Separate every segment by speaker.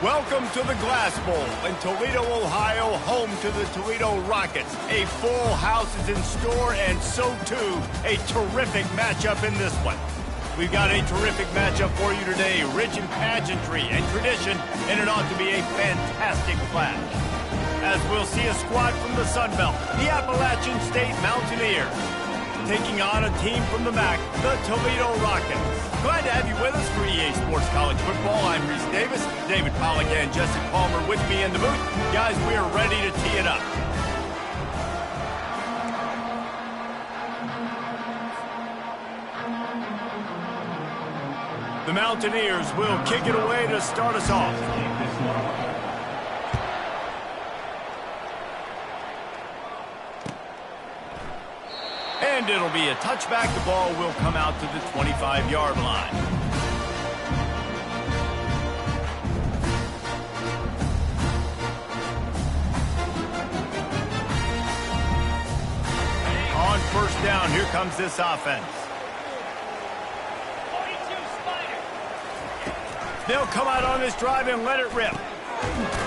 Speaker 1: Welcome to the Glass Bowl in Toledo, Ohio, home to the Toledo Rockets. A full house is in store, and so too, a terrific matchup in this one. We've got a terrific matchup for you today, rich in pageantry and tradition, and it ought to be a fantastic clash. As we'll see a squad from the Sun Belt, the Appalachian State Mountaineers, taking on a team from the MAC, the Toledo Rockets. Glad to have you with us for EA Sports College Football. I'm Reese Davis, David Pollack and Justin Palmer with me in the booth. Guys, we are ready to tee it up. The Mountaineers will kick it away to start us off. And it'll be a touchback. The ball will come out to the 25-yard line. On first down, here comes this offense. They'll come out on this drive and let it rip.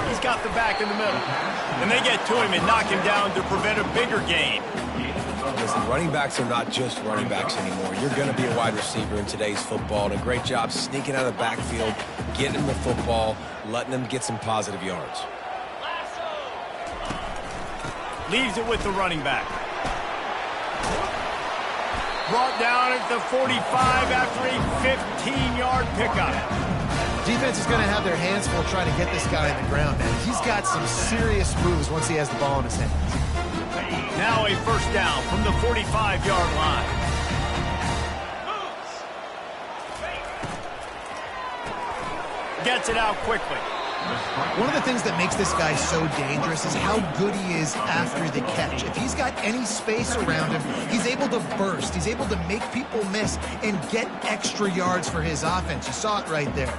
Speaker 1: He's got the back in the middle. And they get to him and knock him down to prevent a bigger gain.
Speaker 2: Listen, running backs are not just running backs anymore. You're going to be a wide receiver in today's football. And a great job sneaking out of the backfield, getting him the football, letting him get some positive yards.
Speaker 1: Leaves it with the running back. Brought down at the 45 after a 15-yard pickup.
Speaker 3: Defense is going to have their hands full trying to get this guy on the ground, man. He's got some serious moves once he has the ball in his hands.
Speaker 1: Now a first down from the 45-yard line. Gets it out quickly.
Speaker 3: One of the things that makes this guy so dangerous is how good he is after the catch. If he's got any space around him, he's able to burst. He's able to make people miss and get extra yards for his offense. You saw it right there.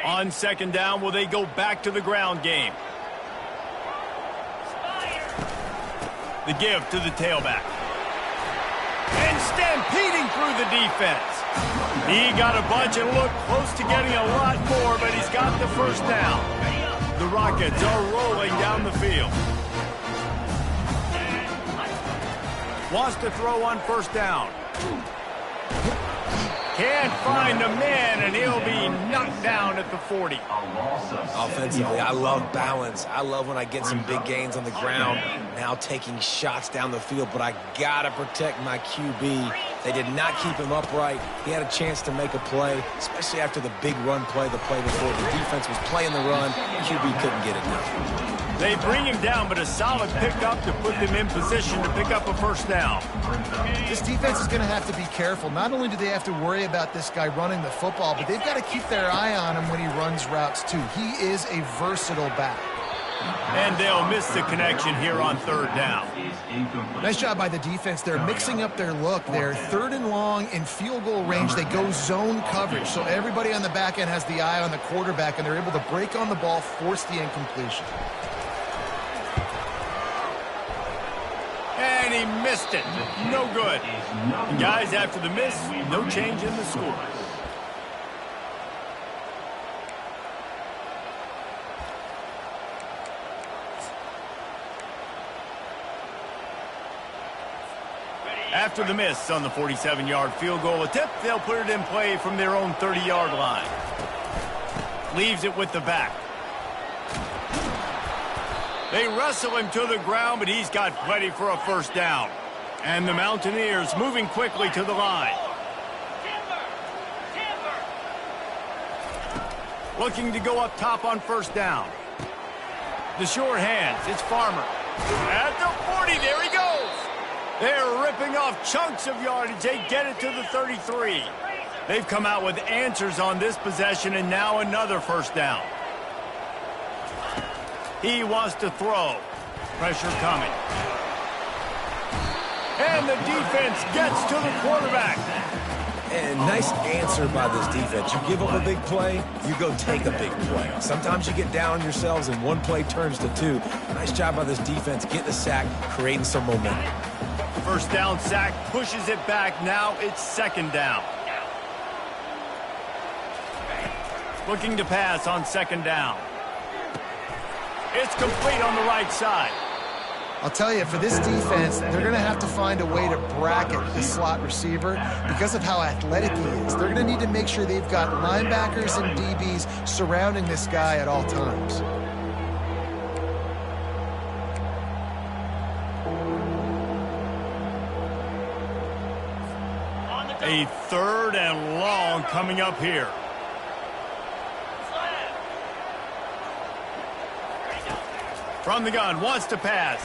Speaker 1: On second down, will they go back to the ground game? The give to the tailback. And stampeding through the defense. He got a bunch and looked close to getting a lot more, but he's got the first down. The Rockets are rolling down the field. Wants to throw on first down. Can't find a man, and he'll be knocked down at the 40.
Speaker 2: Offensively, I love balance. I love when I get some big gains on the ground, now taking shots down the field, but I got to protect my QB. They did not keep him upright. He had a chance to make a play, especially after the big run play the play before. The defense was playing the run. QB couldn't get it done.
Speaker 1: They bring him down, but a solid pickup to put them in position to pick up a first down.
Speaker 3: This defense is going to have to be careful. Not only do they have to worry about this guy running the football, but they've got to keep their eye on him when he runs routes too. He is a versatile back.
Speaker 1: And they'll miss the connection here on third down.
Speaker 3: Nice job by the defense. They're mixing up their look. They're third and long in field goal range. They go zone coverage. So everybody on the back end has the eye on the quarterback, and they're able to break on the ball, force the incompletion.
Speaker 1: And he missed it. No good. And guys, after the miss, no change in the score. After the miss on the 47-yard field goal attempt, they'll put it in play from their own 30-yard line. Leaves it with the back. They wrestle him to the ground, but he's got plenty for a first down. And the Mountaineers moving quickly to the line. Looking to go up top on first down. The short hands, it's Farmer. At the 40, there he goes. They're ripping off chunks of yardage. They get it to the 33. They've come out with answers on this possession, and now another first down. He wants to throw. Pressure coming. And the defense gets to the quarterback.
Speaker 2: And nice answer by this defense. You give up a big play, you go take a big play. Sometimes you get down on yourselves and one play turns to two. Nice job by this defense getting the sack, creating some momentum.
Speaker 1: First down sack, pushes it back. Now it's second down. Looking to pass on second down. It's complete on the right side.
Speaker 3: I'll tell you, for this defense, they're going to have to find a way to bracket the slot receiver because of how athletic he is. They're going to need to make sure they've got linebackers and DBs surrounding this guy at all times.
Speaker 1: A 3rd and long coming up here. From the gun, wants to pass.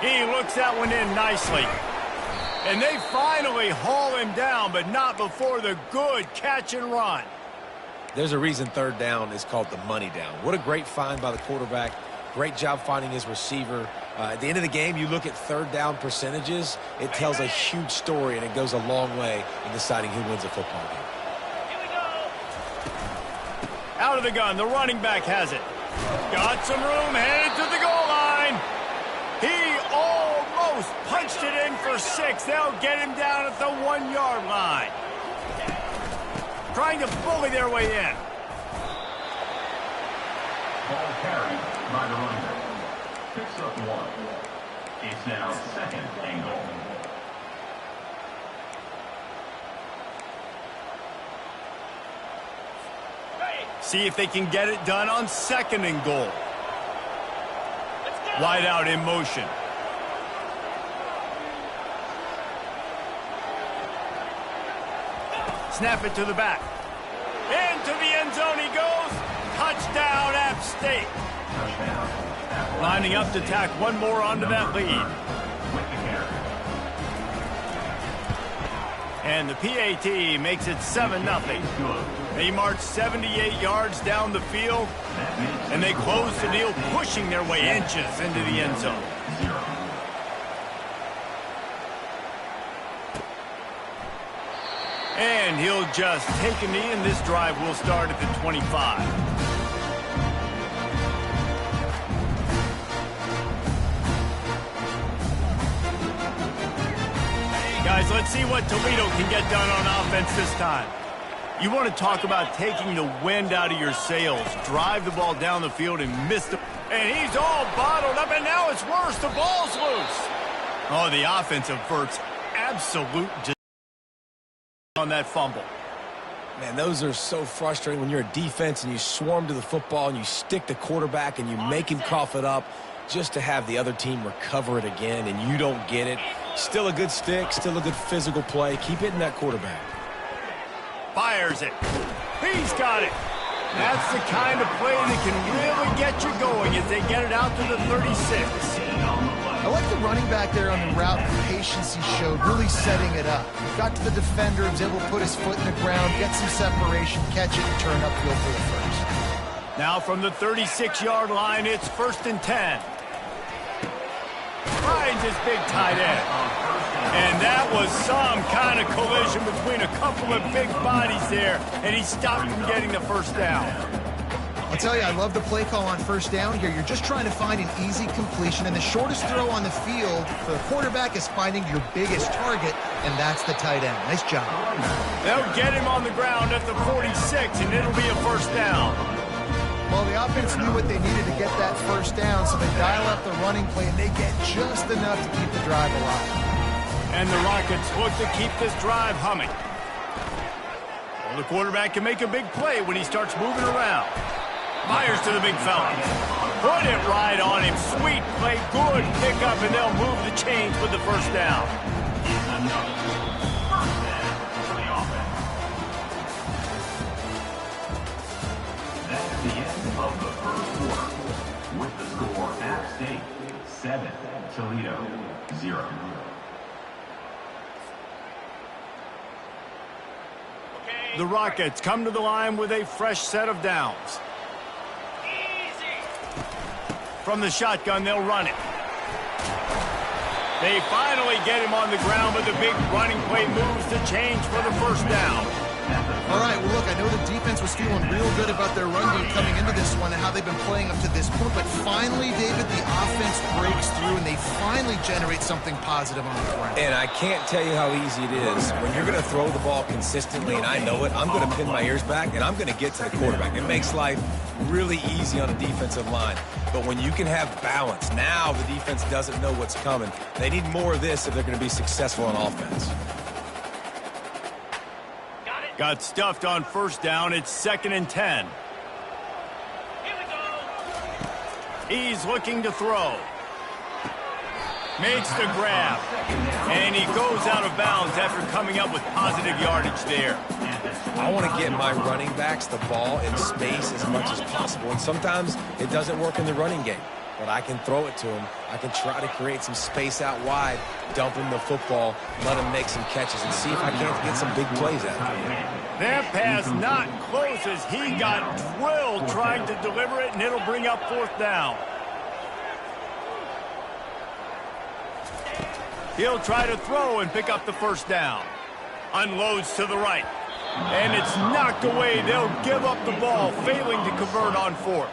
Speaker 1: He looks that one in nicely. And they finally haul him down, but not before the good catch and run.
Speaker 2: There's a reason 3rd down is called the money down. What a great find by the quarterback. Great job finding his receiver. At the end of the game, you look at 3rd down percentages. It tells a huge story, and it goes a long way in deciding who wins a football game.
Speaker 1: Here we go. Out of the gun, the running back has it. Got some room, headed to the goal line. He almost punched it in for 6. They'll get him down at the 1-yard line. Trying to bully their way in.
Speaker 4: Ball carried by the running back. Picks up 1. It's now 2nd and goal.
Speaker 1: See if they can get it done on 2nd and goal. Wide out in motion. Snap it to the back. Into the end zone he goes. Touchdown, App State. Lining up to tack one more onto that lead. And the PAT makes it 7-0. They march 78 yards down the field, and they close the deal, pushing their way inches into the end zone. And he'll just take a knee, and this drive will start at the 25. Guys, let's see what Toledo can get done on offense this time. You want to talk about taking the wind out of your sails. Drive the ball down the field and miss the... And he's all bottled up, and now it's worse. The ball's loose. Oh, the offense averts absolute on that fumble.
Speaker 2: Man, those are so frustrating when you're a defense and you swarm to the football and you stick the quarterback and you make him cough it up just to have the other team recover it again, and you don't get it. Still a good stick, still a good physical play. Keep hitting that quarterback.
Speaker 1: Fires it. He's got it. That's the kind of play that can really get you going as they get it out to the 36.
Speaker 3: I like the running back there on the route, the patience he showed, really setting it up. Got to the defender, was able to put his foot in the ground, get some separation, catch it, and turn upfield for the first.
Speaker 1: Now from the 36-yard line, it's 1st and 10. Finds his big tight end. And that was some kind of collision between a couple of big bodies there, and he stopped from getting the first down.
Speaker 3: I'll tell you, I love the play call on 1st down here. You're just trying to find an easy completion, and the shortest throw on the field for the quarterback is finding your biggest target, and that's the tight end. Nice job.
Speaker 1: They'll get him on the ground at the 46, and it'll be a 1st down.
Speaker 3: Well, the offense knew what they needed to get that 1st down, so they dial up the running play, and they get just enough to keep the drive alive.
Speaker 1: And the Rockets look to keep this drive humming. Well, the quarterback can make a big play when he starts moving around. Fires to the big fella. Put it right on him. Sweet play, good pickup, and they'll move the chains with the 1st down.
Speaker 4: That's the end of the 1st quarter. With the score, App State 7, Toledo 0.
Speaker 1: The Rockets come to the line with a fresh set of downs. From the shotgun, they'll run it. They finally get him on the ground, but the big running play moves the chains for the 1st down.
Speaker 3: All right, well, look, I know the defense was feeling real good about their run game coming into this one and how they've been playing up to this point, but finally, David, the offense breaks through and they finally generate something positive on the ground.
Speaker 2: And I can't tell you how easy it is. When you're going to throw the ball consistently, and I know it, I'm going to pin my ears back, and I'm going to get to the quarterback. It makes life really easy on a defensive line. But when you can have balance, now the defense doesn't know what's coming. They need more of this if they're going to be successful on offense.
Speaker 1: Got stuffed on first down. It's 2nd and 10. He's looking to throw. Makes the grab. And he goes out of bounds after coming up with positive yardage there.
Speaker 2: I want to get my running backs the ball in space as much as possible. And sometimes it doesn't work in the running game. But I can throw it to him. I can try to create some space out wide, dump him the football, let him make some catches, and see if I can't get some big plays out of him.
Speaker 1: That pass not close as he got drilled trying to deliver it, and it'll bring up 4th down. He'll try to throw and pick up the 1st down. Unloads to the right. And it's knocked away. They'll give up the ball, failing to convert on 4th.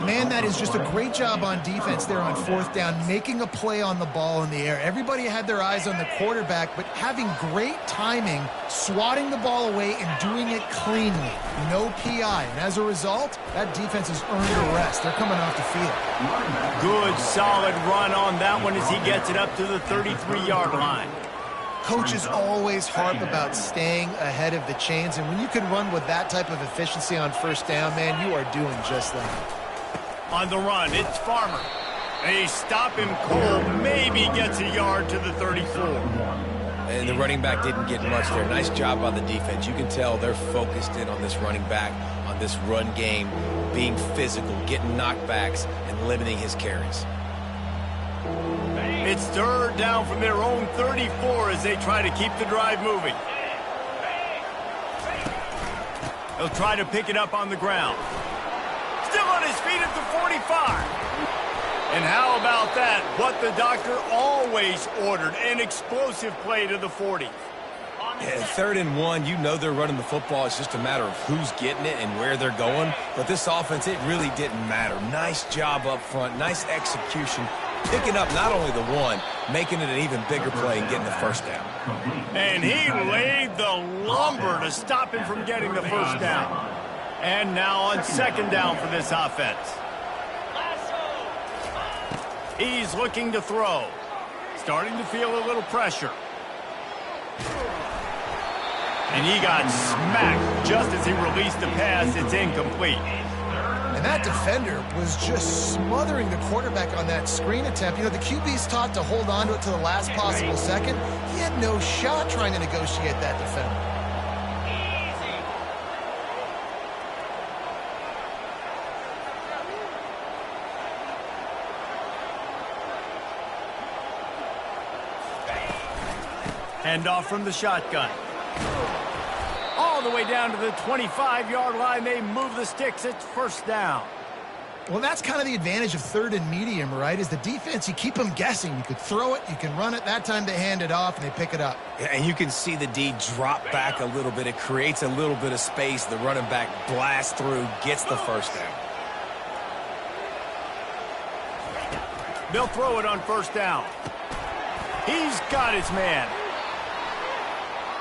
Speaker 3: Man, that is just a great job on defense there on 4th down, making a play on the ball in the air. Everybody had their eyes on the quarterback, but having great timing, swatting the ball away and doing it cleanly. No PI. And as a result, that defense has earned a rest. They're coming off the field.
Speaker 1: Good, solid run on that one as he gets it up to the 33-yard line.
Speaker 3: Coaches always harp about staying ahead of the chains, and when you can run with that type of efficiency on 1st down, man, you are doing just that.
Speaker 1: On the run, it's Farmer. They stop him cold, maybe gets a yard to the 34.
Speaker 2: And the running back didn't get much there. Nice job by the defense. You can tell they're focused in on this running back, on this run game, being physical, getting knockbacks, and limiting his carries.
Speaker 1: It's 3rd down from their own 34 as they try to keep the drive moving. They'll try to pick it up on the ground. Still on his feet at the 45. And how about that? What the doctor always ordered, an explosive play to the 40.
Speaker 2: Yeah, 3rd and 1, you know they're running the football. It's just a matter of who's getting it and where they're going. But this offense, it really didn't matter. Nice job up front, nice execution. Picking up not only the 1, making it an even bigger play and getting the 1st down.
Speaker 1: And he laid the lumber to stop him from getting the 1st down. And now on 2nd down for this offense. He's looking to throw. Starting to feel a little pressure. And he got smacked just as he released the pass. It's incomplete.
Speaker 3: And that defender was just smothering the quarterback on that screen attempt. You know, the QB's taught to hold on to it to the last possible second. He had no shot trying to negotiate that defender.
Speaker 1: Handoff from the shotgun. All the way down to the 25-yard line. They move the sticks. It's 1st down.
Speaker 3: Well, that's kind of the advantage of 3rd and medium, right? Is the defense, you keep them guessing. You could throw it, you can run it. That time they hand it off and they pick it up.
Speaker 2: Yeah, and you can see the D drop back a little bit. It creates a little bit of space. The running back blasts through, gets the 1st down.
Speaker 1: They'll throw it on 1st down. He's got his man.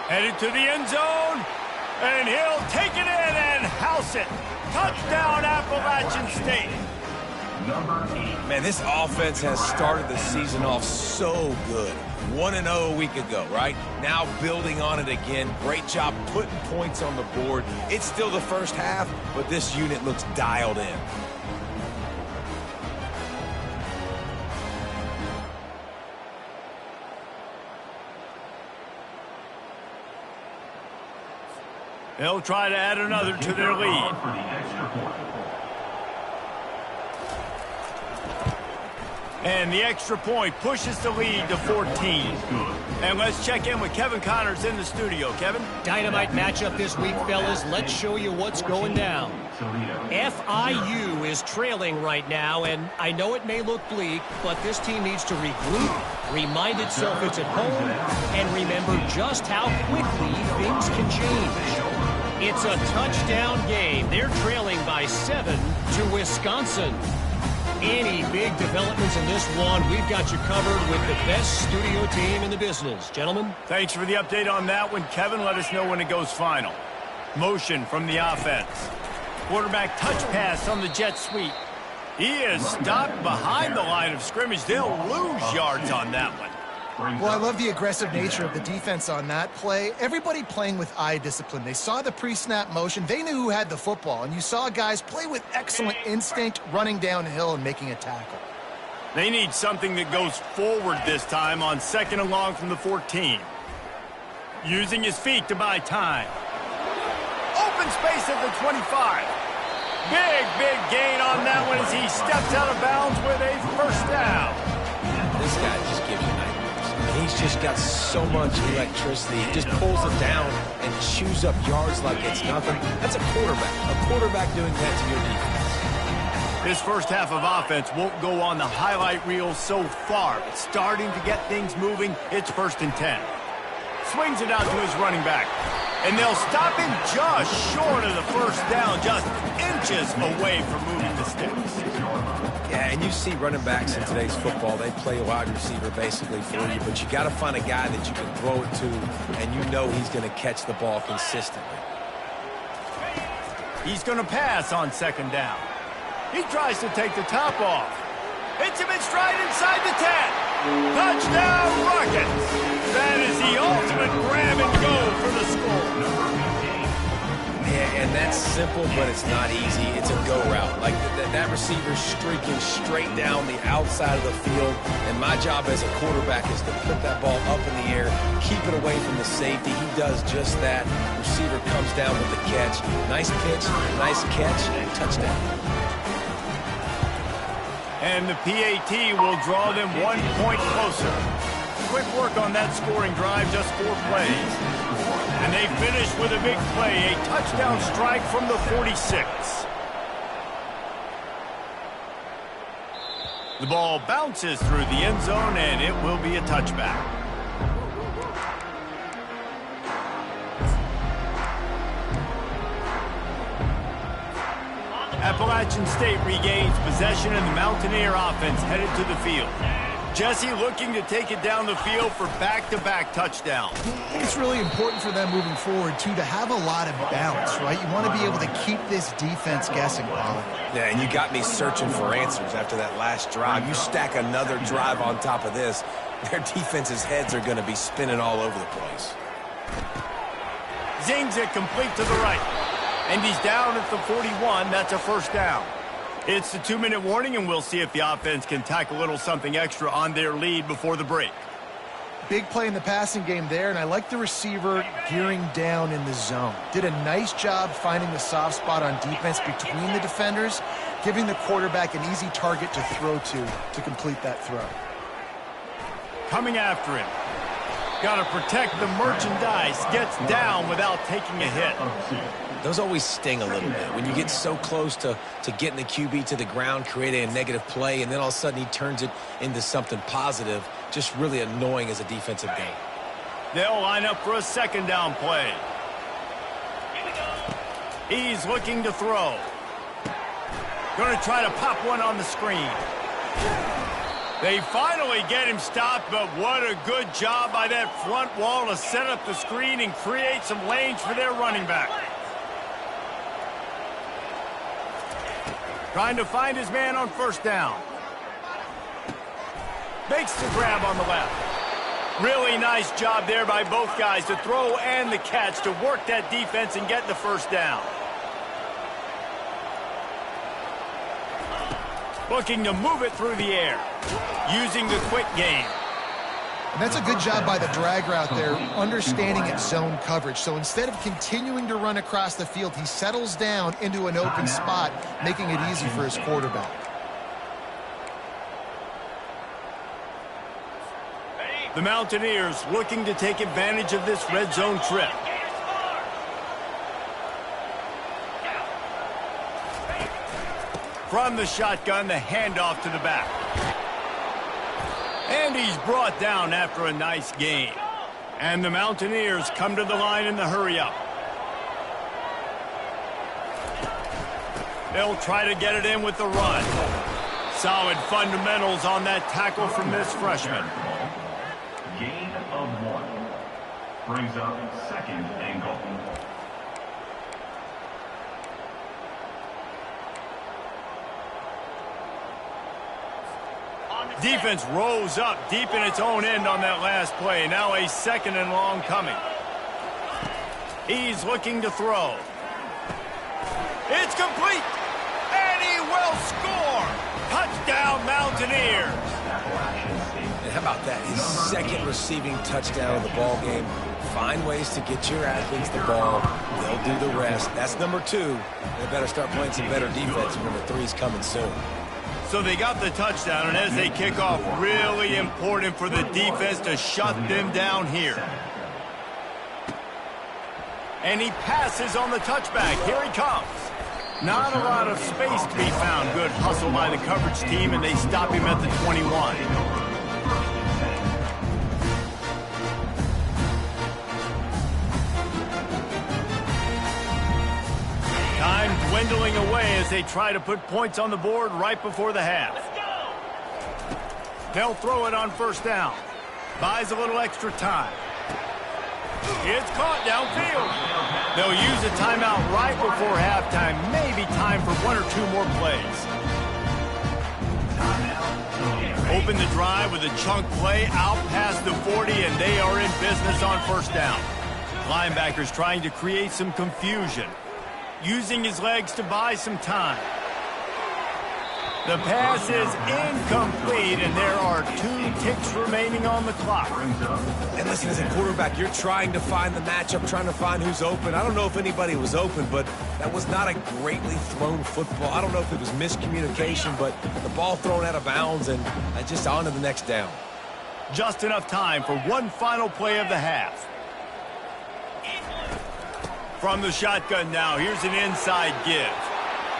Speaker 1: Headed to the end zone. And he'll take it in and house it. Touchdown, Appalachian State.
Speaker 2: Man, this offense has started the season off so good. 1-0 a week ago, right? Now building on it again. Great job putting points on the board. It's still the 1st half, but this unit looks dialed in.
Speaker 1: They'll try to add another to their lead. And the extra point pushes the lead to 14. And let's check in with Kevin Connors in the studio. Kevin?
Speaker 5: Dynamite matchup this week, fellas. Let's show you what's going down. FIU is trailing right now, and I know it may look bleak, but this team needs to regroup, remind itself it's at home, and remember just how quickly things can change. It's a touchdown game. They're trailing by 7 to Wisconsin. Any big developments in this one, we've got you covered with the best studio team in the business. Gentlemen?
Speaker 1: Thanks for the update on that one, Kevin. Let us know when it goes final. Motion from the offense. Quarterback touch pass on the jet sweep. He is stopped behind the line of scrimmage. They'll lose yards on that one.
Speaker 3: Well, I love the aggressive nature of the defense on that play. Everybody playing with eye discipline. They saw the pre-snap motion. They knew who had the football. And you saw guys play with excellent instinct, running downhill and making a tackle.
Speaker 1: They need something that goes forward this time on 2nd and long from the 14. Using his feet to buy time. Open space at the 25. Big gain on that one as he steps out of bounds with a first down.
Speaker 2: This guy just gives you nightmares. He's just got so much electricity. He just pulls it down and chews up yards like it's nothing. That's a quarterback. A quarterback doing that to your defense.
Speaker 1: This first half of offense won't go on the highlight reel so far. It's starting to get things moving. It's 1st and 10. Swings it out to his running back. And they'll stop him just short of the first down, just inches away from moving the sticks.
Speaker 2: Yeah, and you see running backs in today's football, they play a wide receiver basically for you, but you got to find a guy that you can throw it to, and you know he's going to catch the ball consistently.
Speaker 1: He's going to pass on 2nd down. He tries to take the top off. Hits him in stride inside the 10. Touchdown, Rockets! That is the ultimate grab and go for the score.
Speaker 2: Yeah, and that's simple, but it's not easy. It's a go route. Like that receiver's streaking straight down the outside of the field, and my job as a quarterback is to put that ball up in the air, keep it away from the safety. He does just that. Receiver comes down with the catch. Nice pitch, nice catch, touchdown.
Speaker 1: And the PAT will draw them 1 point closer. Quick work on that scoring drive, just 4 plays. And they finish with a big play, a touchdown strike from the 46. The ball bounces through the end zone, and it will be a touchback. Appalachian State regains possession, and the Mountaineer offense headed to the field. Jesse looking to take it down the field for back-to-back touchdowns.
Speaker 3: I think it's really important for them moving forward, too, to have a lot of balance, right? You want to be able to keep this defense guessing, Paulie.
Speaker 2: Yeah, and you got me searching for answers after that last drive. You stack another drive on top of this, their defense's heads are going to be spinning all over the place.
Speaker 1: Zings it complete to the right. And he's down at the 41. That's a first down. It's the 2-minute warning, and we'll see if the offense can tack a little something extra on their lead before the break.
Speaker 3: Big play in the passing game there, and I like the receiver gearing down in the zone. Did a nice job finding the soft spot on defense between the defenders, giving the quarterback an easy target to throw to complete that throw.
Speaker 1: Coming after him. Got to protect the merchandise. Gets down without taking a hit.
Speaker 2: Those always sting a little bit. When you get so close to getting the QB to the ground, creating a negative play, and then all of a sudden he turns it into something positive, just really annoying as a defensive game.
Speaker 1: They'll line up for a 2nd down play. He's looking to throw. Going to try to pop one on the screen. They finally get him stopped, but what a good job by that front wall to set up the screen and create some lanes for their running back. Trying to find his man on 1st down. Makes the grab on the left. Really nice job there by both guys to throw and the catch to work that defense and get the 1st down. Looking to move it through the air. Using the quick game.
Speaker 3: And that's a good job by the drag route there, understanding its zone coverage. So instead of continuing to run across the field, he settles down into an open spot, making it easy for his quarterback.
Speaker 1: The Mountaineers looking to take advantage of this red zone trip. From the shotgun, the handoff to the back. And he's brought down after a nice gain. And the Mountaineers come to the line in the hurry-up. They'll try to get it in with the run. Solid fundamentals on that tackle from this freshman.
Speaker 4: Gain of 1. Brings up second and goal.
Speaker 1: Defense rose up deep in its own end on that last play. Now a second and long coming. He's looking to throw. It's complete. And he will score. Touchdown, Mountaineers.
Speaker 2: And how about that? His second receiving touchdown of the ball game. Find ways to get your athletes the ball. They'll do the rest. That's number 2. They better start playing some better defense. Number 3's coming soon.
Speaker 1: So they got the touchdown, and as they kick off, really important for the defense to shut them down here. And he passes on the touchback. Here he comes. Not a lot of space to be found. Good hustle by the coverage team, and they stop him at the 21. Time dwindling away as they try to put points on the board right before the half. They'll throw it on first down. Buys a little extra time. It's caught downfield. They'll use a timeout right before halftime. Maybe time for 1 or 2 more plays. Open the drive with a chunk play out past the 40, and they are in business on first down. Linebackers trying to create some confusion, using his legs to buy some time. The pass is incomplete, and there are 2 ticks remaining on the clock.
Speaker 2: And listen, as a quarterback, you're trying to find the matchup, trying to find who's open. I don't know if anybody was open, but that was not a greatly thrown football. I don't know if it was miscommunication, but the ball thrown out of bounds, and just on to the next down.
Speaker 1: Just enough time for one final play of the half. From the shotgun now, here's an inside give.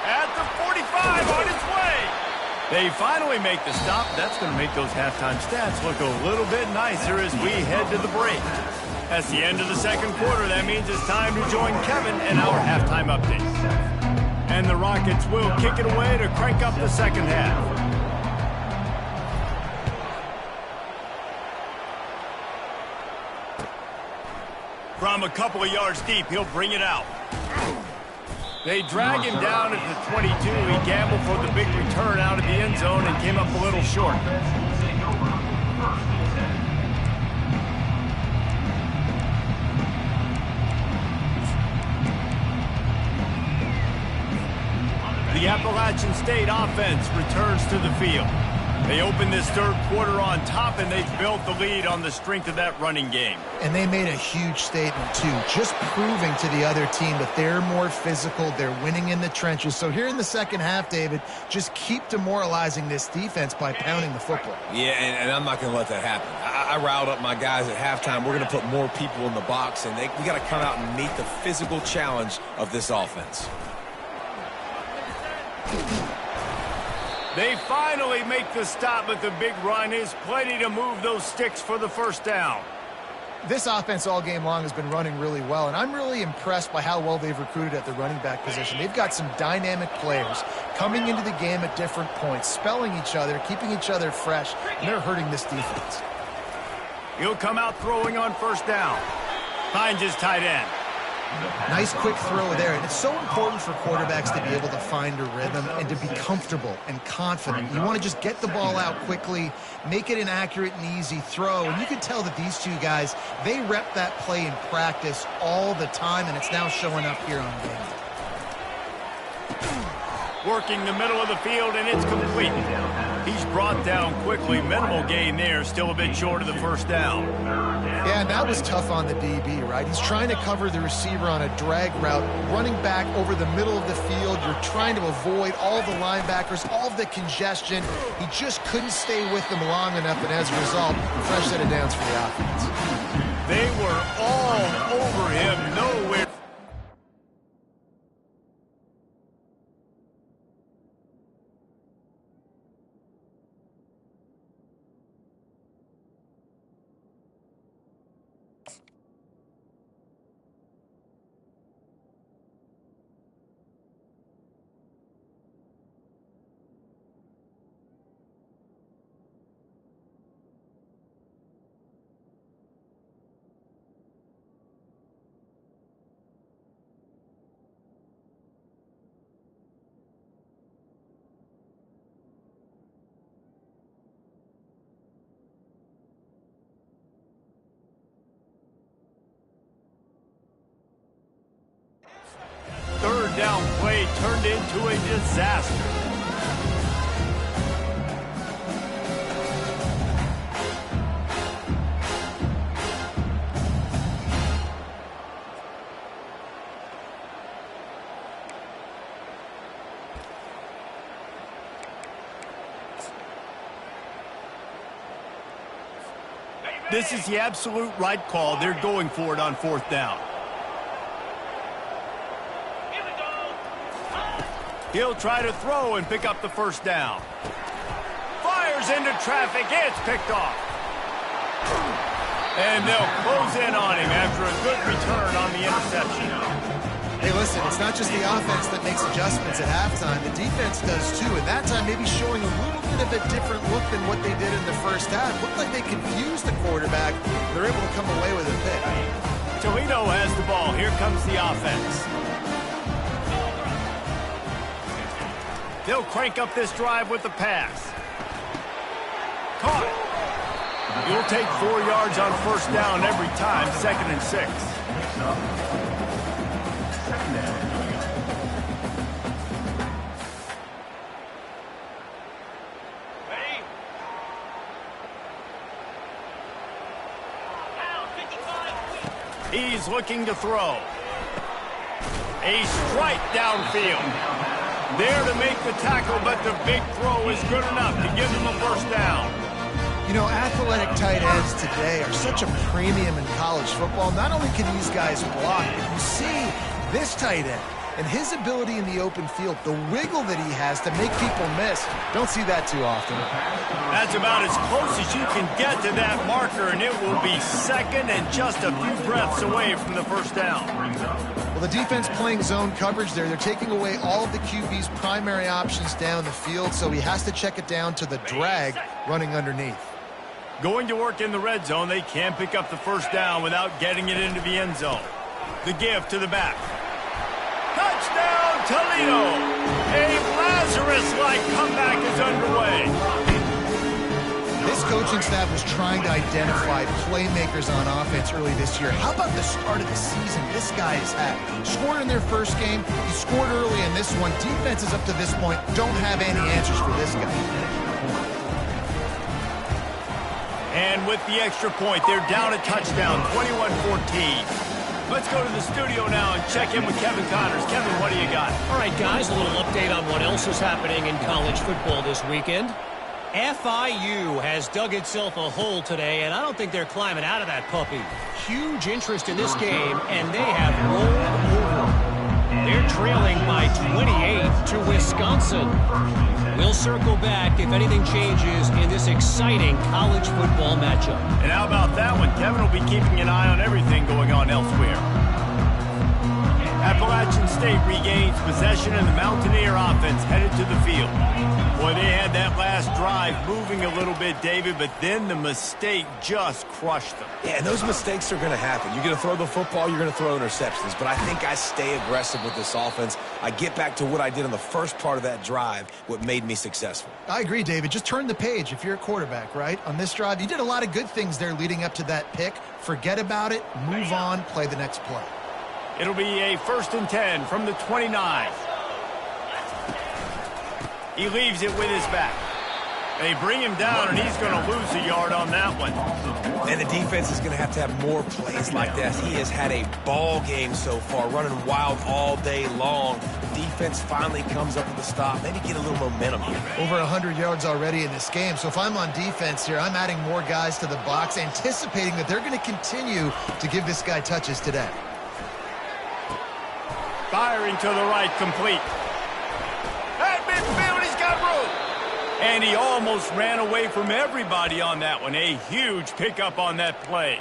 Speaker 1: At the 45, on its way. They finally make the stop. That's going to make those halftime stats look a little bit nicer as we head to the break. That's the end of the second quarter. That means it's time to join Kevin in our halftime update. And the Rockets will kick it away to crank up the second half. From a couple of yards deep, he'll bring it out. They drag him down at the 22. He gambled for the big return out of the end zone and came up a little short. The Appalachian State offense returns to the field. They open this third quarter on top, and they've built the lead on the strength of that running game.
Speaker 3: And they made a huge statement, too, just proving to the other team that they're more physical, they're winning in the trenches. So here in the second half, David, just keep demoralizing this defense by pounding the football.
Speaker 2: Yeah, and I'm not going to let that happen. I riled up my guys at halftime. We're going to put more people in the box, and we got to come out and meet the physical challenge of this offense.
Speaker 1: They finally make the stop, but the big run is plenty to move those sticks for the first down.
Speaker 3: This offense all game long has been running really well, and I'm really impressed by how well they've recruited at the running back position. They've got some dynamic players coming into the game at different points, spelling each other, keeping each other fresh, and they're hurting this defense.
Speaker 1: He'll come out throwing on first down. Finds his tight end.
Speaker 3: Nice quick throw there, and it's so important for quarterbacks to be able to find a rhythm and to be comfortable and confident. You want to just get the ball out quickly, make it an accurate and easy throw, and you can tell that these 2 guys, they rep that play in practice all the time, and it's now showing up here on game.
Speaker 1: Working the middle of the field, and it's complete. He's brought down quickly. Minimal gain there, still a bit short of the first down.
Speaker 3: Yeah, and that was tough on the DB, right? He's trying to cover the receiver on a drag route, running back over the middle of the field. You're trying to avoid all the linebackers, all of the congestion. He just couldn't stay with them long enough, and as a result, fresh set of downs for the offense.
Speaker 1: They were all over him, nowhere. Third down play turned into a disaster. This is the absolute right call. They're going for it on fourth down. He'll try to throw and pick up the first down. Fires into traffic. It's picked off. And they'll close in on him after a good return on the interception.
Speaker 3: Hey, listen, it's not just the offense that makes adjustments at halftime. The defense does too, and that time maybe showing a little bit of a different look than what they did in the first half. Looked like they confused the quarterback. They're able to come away with a pick.
Speaker 1: Toledo has the ball. Here comes the offense. They'll crank up this drive with the pass. Caught it. You'll take 4 yards on first down every time, 2nd and 6. He's looking to throw. A strike downfield. There to make the tackle, but the big throw is good enough to give them a first down.
Speaker 3: You know, athletic tight ends today are such a premium in college football. Not only can these guys block, but you see this tight end and his ability in the open field, the wiggle that he has to make people miss. Don't see that too often.
Speaker 1: That's about as close as you can get to that marker, and it will be 2nd and just a few breaths away from the first down.
Speaker 3: Well, the defense playing zone coverage there. They're taking away all of the QB's primary options down the field, so he has to check it down to the drag running underneath.
Speaker 1: Going to work in the red zone, they can't pick up the first down without getting it into the end zone. The give to the back. Touchdown, Toledo! A Lazarus-like comeback is underway.
Speaker 3: This coaching staff was trying to identify playmakers on offense early this year. How about the start of the season this guy has had? Scored in their first game. He scored early in this one. Defenses up to this point don't have any answers for this guy.
Speaker 1: And with the extra point, they're down a touchdown, 21-14. Let's go to the studio now and check in with Kevin Connors. Kevin, what do you got?
Speaker 5: All right, guys, a little update on what else is happening in college football this weekend. FIU has dug itself a hole today, and I don't think they're climbing out of that puppy. Huge interest in this game, and they have rolled over. They're trailing by 28 to Wisconsin. We'll circle back if anything changes in this exciting college football matchup.
Speaker 1: And how about that one? Kevin will be keeping an eye on everything going on elsewhere. Appalachian State regains possession, and the Mountaineer offense headed to the field. Boy, they had that last drive moving a little bit, David, but then the mistake just crushed them.
Speaker 2: Yeah, and those mistakes are going to happen. You're going to throw the football, you're going to throw interceptions. But I think I stay aggressive with this offense. I get back to what I did in the first part of that drive, what made me successful.
Speaker 3: I agree, David. Just turn the page if you're a quarterback, right? On this drive, you did a lot of good things there leading up to that pick. Forget about it, move on, play the next play.
Speaker 1: It'll be a 1st and 10 from the 29. He leaves it with his back. They bring him down, and he's going to lose a yard on that one.
Speaker 2: And the defense is going to have more plays like that. He has had a ball game so far, running wild all day long. Defense finally comes up with a stop. Maybe get a little momentum here.
Speaker 3: Over 100 yards already in this game. So if I'm on defense here, I'm adding more guys to the box, anticipating that they're going to continue to give this guy touches today.
Speaker 1: Firing to the right, complete. At midfield, he's got room. And he almost ran away from everybody on that one. A huge pickup on that play.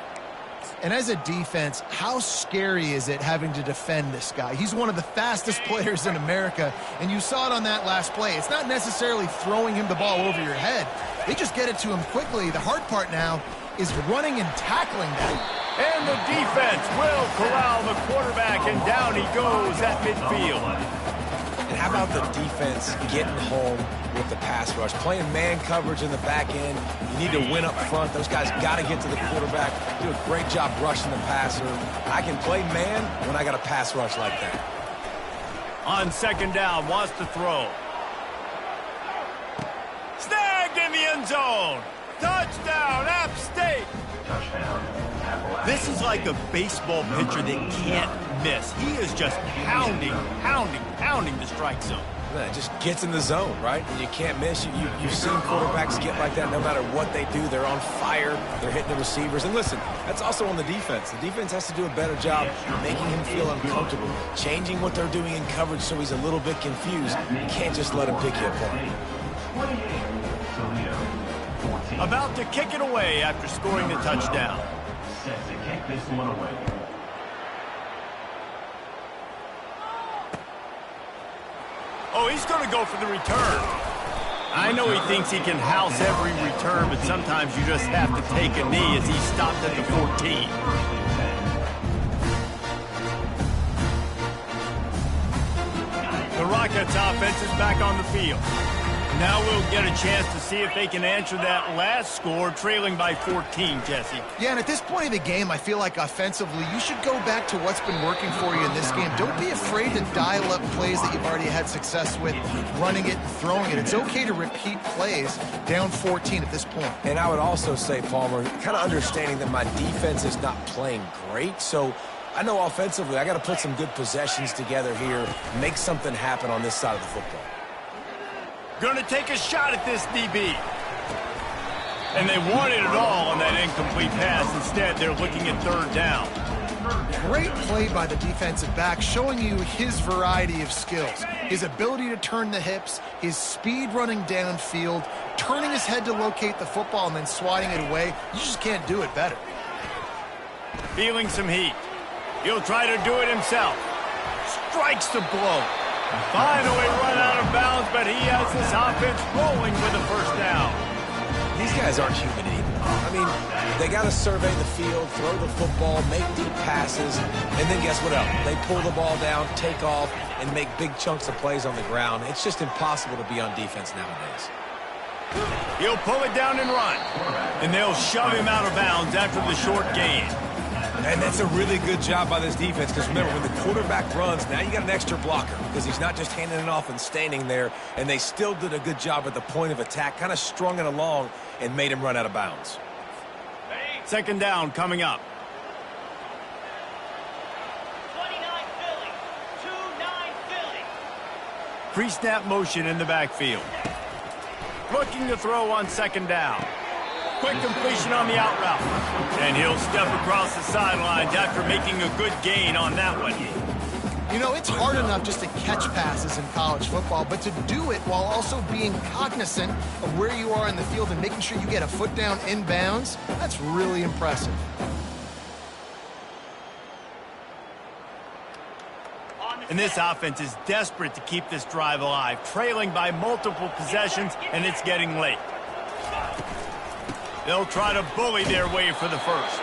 Speaker 3: And as a defense, how scary is it having to defend this guy? He's one of the fastest players in America, and you saw it on that last play. It's not necessarily throwing him the ball over your head. They just get it to him quickly. The hard part now is running and tackling that.
Speaker 1: And the defense will corral the quarterback, and down he goes at midfield.
Speaker 2: And how about the defense getting home with the pass rush? Playing man coverage in the back end. You need to win up front. Those guys got to get to the quarterback. Do a great job rushing the passer. I can play man when I got a pass rush like that.
Speaker 1: On second down, wants to throw. Snagged in the end zone. Touchdown, App State. This is like a baseball pitcher that can't miss. He is just pounding the strike zone.
Speaker 2: It just gets in the zone, right? And you can't miss. You've seen quarterbacks get like that no matter what they do. They're on fire. They're hitting the receivers. And listen, that's also on the defense. The defense has to do a better job making him feel uncomfortable, changing what they're doing in coverage so he's a little bit confused. You can't just let him pick you apart.
Speaker 1: About to kick it away after scoring the touchdown.
Speaker 4: Set to kick this one away.
Speaker 1: Oh, he's going to go for the return. I know he thinks he can house every return, but sometimes you just have to take a knee as he stopped at the 14. The Rockets offense is back on the field. Now we'll get a chance to see if they can answer that last score, trailing by 14, Jesse.
Speaker 3: Yeah, and at this point of the game, I feel like offensively, you should go back to what's been working for you in this game. Don't be afraid to dial up plays that you've already had success with, running it and throwing it. It's okay to repeat plays down 14 at this point.
Speaker 2: And I would also say, Palmer, kind of understanding that my defense is not playing great, so I know offensively I got to put some good possessions together here, make something happen on this side of the football.
Speaker 1: Going to take a shot at this DB. And they wanted it all on that incomplete pass. Instead, they're looking at third down.
Speaker 3: Great play by the defensive back, showing you his variety of skills. His ability to turn the hips, his speed running downfield, turning his head to locate the football and then swatting it away. You just can't do it better.
Speaker 1: Feeling some heat. He'll try to do it himself. Strikes the blow. Finally run out of bounds, but he has this offense rolling with a first down.
Speaker 2: These guys aren't human either. I mean, they got to survey the field, throw the football, make deep passes, and then guess what else? They pull the ball down, take off, and make big chunks of plays on the ground. It's just impossible to be on defense nowadays.
Speaker 1: He'll pull it down and run, and they'll shove him out of bounds after the short gain.
Speaker 2: And that's a really good job by this defense because, remember, when the quarterback runs, now you got an extra blocker because he's not just handing it off and standing there, and they still did a good job at the point of attack, kind of strung it along and made him run out of bounds.
Speaker 1: Second down coming up.
Speaker 6: 29 Philly, 2-9 Philly.
Speaker 1: Pre-snap motion in the backfield. Looking to throw on second down. Quick completion on the out route. And he'll step across the sidelines after making a good gain on that one.
Speaker 3: You know, it's hard enough just to catch passes in college football, but to do it while also being cognizant of where you are in the field and making sure you get a foot down inbounds, that's really impressive.
Speaker 1: And this offense is desperate to keep this drive alive, trailing by multiple possessions, and it's getting late. They'll try to bully their way for the first.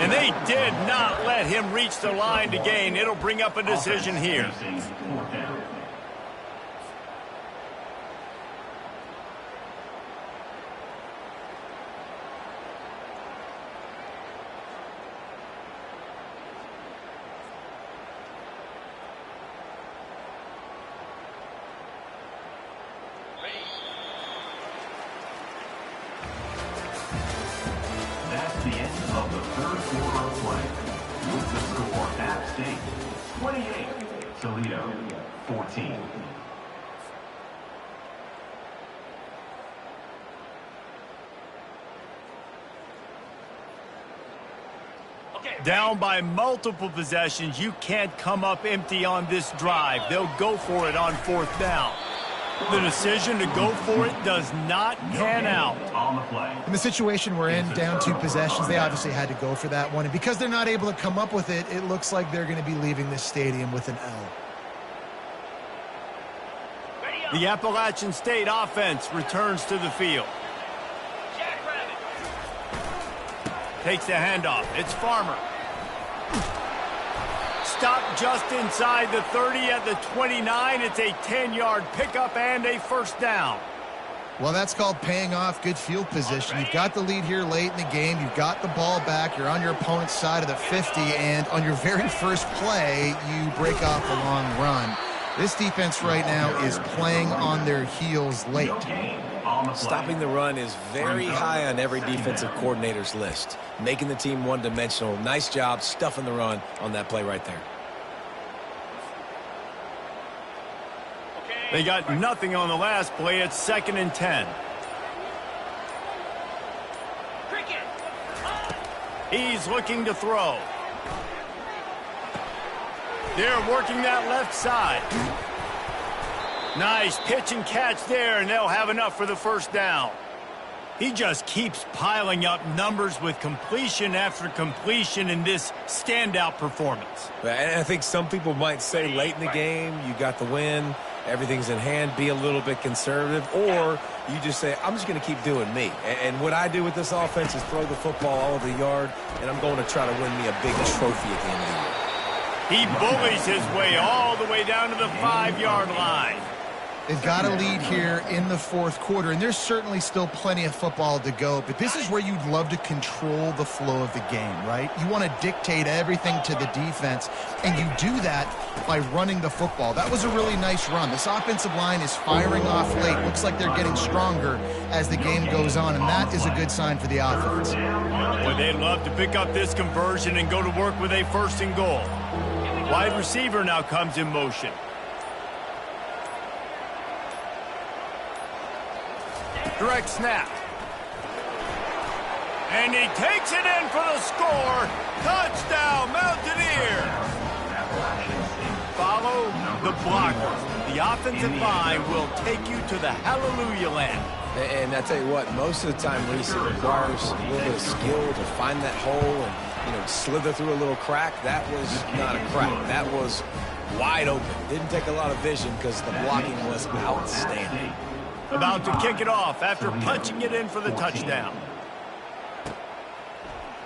Speaker 1: And they did not let him reach the line to gain. It'll bring up a decision here.
Speaker 4: State 28, Toledo 14.
Speaker 1: Down by multiple possessions, you can't come up empty on this drive. They'll go for it on 4th down. The decision to go for it does not pan out.
Speaker 4: On the play.
Speaker 3: In the situation we're in, down 2 possessions, they obviously had to go for that one. And because they're not able to come up with it, it looks like they're going to be leaving this stadium with an L.
Speaker 1: The Appalachian State offense returns to the field. Takes the handoff. It's Farmer. Stop just inside the 30 at the 29. It's a 10-yard pickup and a 1st down.
Speaker 3: Well, that's called paying off good field position. You've got the lead here late in the game. You've got the ball back. You're on your opponent's side of the 50, and on your very first play, you break off a long run. This defense right now is playing on their heels late.
Speaker 2: Stopping the run is very high on every defensive coordinator's list. Making the team one-dimensional. Nice job stuffing the run on that play right there.
Speaker 1: They got nothing on the last play. It's 2nd and 10. He's looking to throw. They're working that left side. Nice pitch and catch there, and they'll have enough for the 1st down. He just keeps piling up numbers with completion after completion in this standout performance.
Speaker 2: And I think some people might say late in the game, you got the win, everything's in hand, be a little bit conservative, or you just say, I'm just going to keep doing me. And what I do with this offense is throw the football all over the yard, and I'm going to try to win me a big trophy at the end of the year.
Speaker 1: He bullies his way all the way down to the 5-yard line.
Speaker 3: They've got a lead here in the 4th quarter, and there's certainly still plenty of football to go, but this is where you'd love to control the flow of the game, right? You want to dictate everything to the defense, and you do that by running the football. That was a really nice run. This offensive line is firing off late. Looks like they're getting stronger as the game goes on, and that is a good sign for the offense.
Speaker 1: Boy, they'd love to pick up this conversion and go to work with a 1st and goal. Wide receiver now comes in motion. Direct snap. And he takes it in for the score. Touchdown, Mountaineers. Follow the blocker. The offensive line will take you to the hallelujah land.
Speaker 2: And I tell you what, most of the time, Reese, it requires a little bit of skill to find that hole and, slither through a little crack. That was not a crack. That was wide open. Didn't take a lot of vision because the blocking was outstanding.
Speaker 1: About to kick it off after punching it in for the touchdown.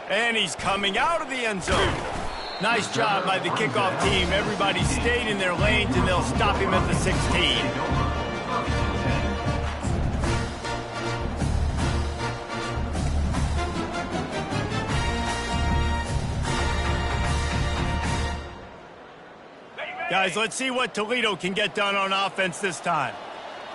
Speaker 1: And he's coming out of the end zone. Nice job by the kickoff team. Everybody stayed in their lanes, and they'll stop him at the 16. Guys, let's see what Toledo can get done on offense this time.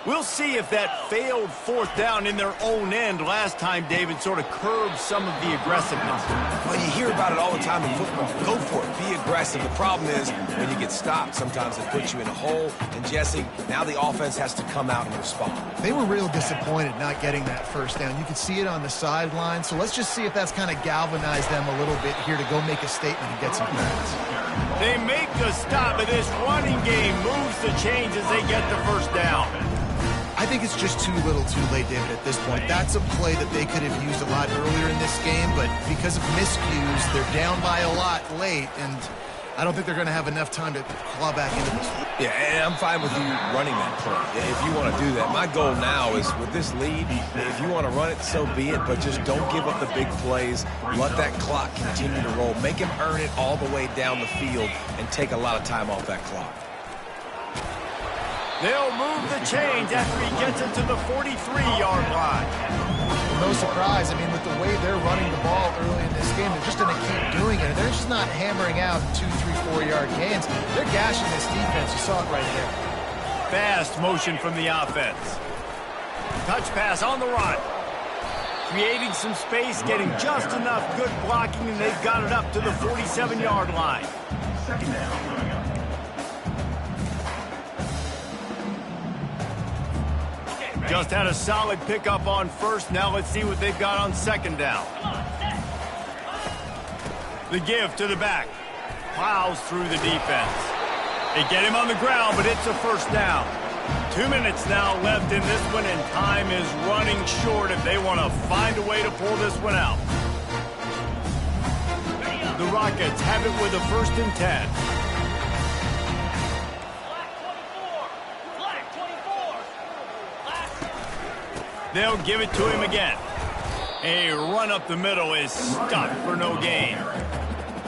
Speaker 1: We'll see if that failed 4th down in their own end last time, David, sort of curbed some of the aggressiveness.
Speaker 2: Well, you hear about it all the time in football. Go for it. Be aggressive. The problem is when you get stopped, sometimes it puts you in a hole. And, Jesse, now the offense has to come out and respond.
Speaker 3: They were real disappointed not getting that 1st down. You could see it on the sideline. So let's just see if that's kind of galvanized them a little bit here to go make a statement and get some points.
Speaker 1: They make the stop, but this running game moves the chains as they get the 1st down.
Speaker 3: I think it's just too little too late, David, at this point. That's a play that they could have used a lot earlier in this game, but because of miscues, they're down by a lot late, and I don't think they're going to have enough time to claw back into this.
Speaker 2: Yeah, and I'm fine with you running that play if you want to do that. My goal now is with this lead, if you want to run it, so be it, but just don't give up the big plays. Let that clock continue to roll. Make him earn it all the way down the field and take a lot of time off that clock.
Speaker 1: They'll move the chains after he gets it to the 43-yard line.
Speaker 3: No surprise. I mean, with the way they're running the ball early in this game, they're just going to keep doing it. They're just not hammering out 2, 3, 4-yard gains. They're gashing this defense. You saw it right there.
Speaker 1: Fast motion from the offense. Touch pass on the run. Creating some space, getting just enough good blocking, and they've got it up to the 47-yard line.
Speaker 4: Second down coming up.
Speaker 1: Just had a solid pickup on first. Now let's see what they've got on second down. The give to the back. Plows through the defense. They get him on the ground, but it's a first down. 2 minutes now left in this one, and time is running short if they want to find a way to pull this one out. The Rockets have it with a 1st and 10. They'll give it to him again. A run up the middle is stopped for no gain.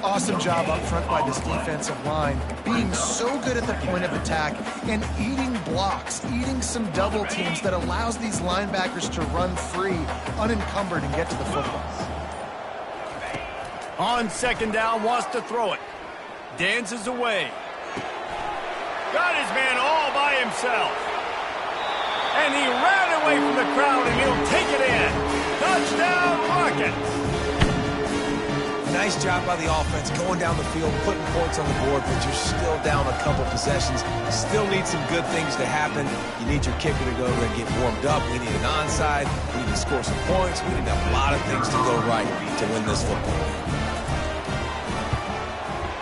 Speaker 3: Awesome job up front by this defensive line, being so good at the point of attack and eating blocks, eating some double teams that allows these linebackers to run free, unencumbered, and get to the football.
Speaker 1: On second down, wants to throw it. Dances away. Got his man all by himself. And he ran away from the crowd, and he'll take it in. Touchdown, Rockets!
Speaker 2: Nice job by the offense going down the field, putting points on the board, but you're still down a couple possessions. Still need some good things to happen. You need your kicker to go over and get warmed up. We need an onside. We need to score some points. We need a lot of things to go right to win this football game.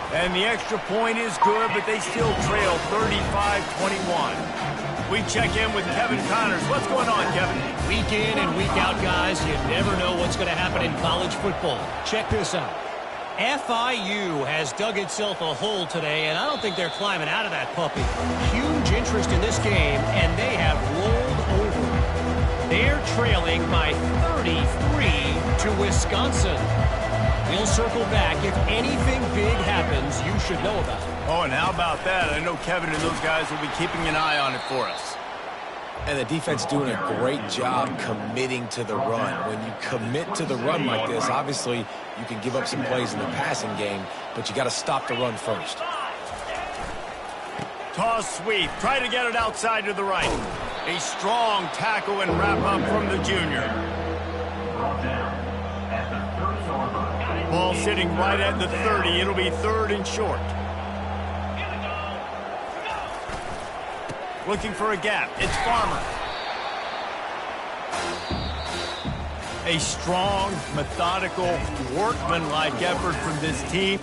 Speaker 1: And the extra point is good, but they still trail 35-21. We check in with Kevin Connors. What's going on, Kevin?
Speaker 5: Week in and week out, guys, you never know what's going to happen in college football. Check this out. FIU has dug itself a hole today, and I don't think they're climbing out of that puppy. Huge interest in this game, and they have rolled over. They're trailing by 33 to Wisconsin. We'll circle back. If anything big happens, you should know about it.
Speaker 1: Oh, and how about that? I know Kevin and those guys will be keeping an eye on it for us.
Speaker 2: And the defense doing a great job committing to the run. When you commit to the run like this, obviously you can give up some plays in the passing game, but you got to stop the run first.
Speaker 1: Toss sweep. Try to get it outside to the right. A strong tackle and wrap up from the junior. Ball sitting right at the 30. It'll be 3rd and short. Looking for a gap. It's Farmer. A strong, methodical, workmanlike effort from this team.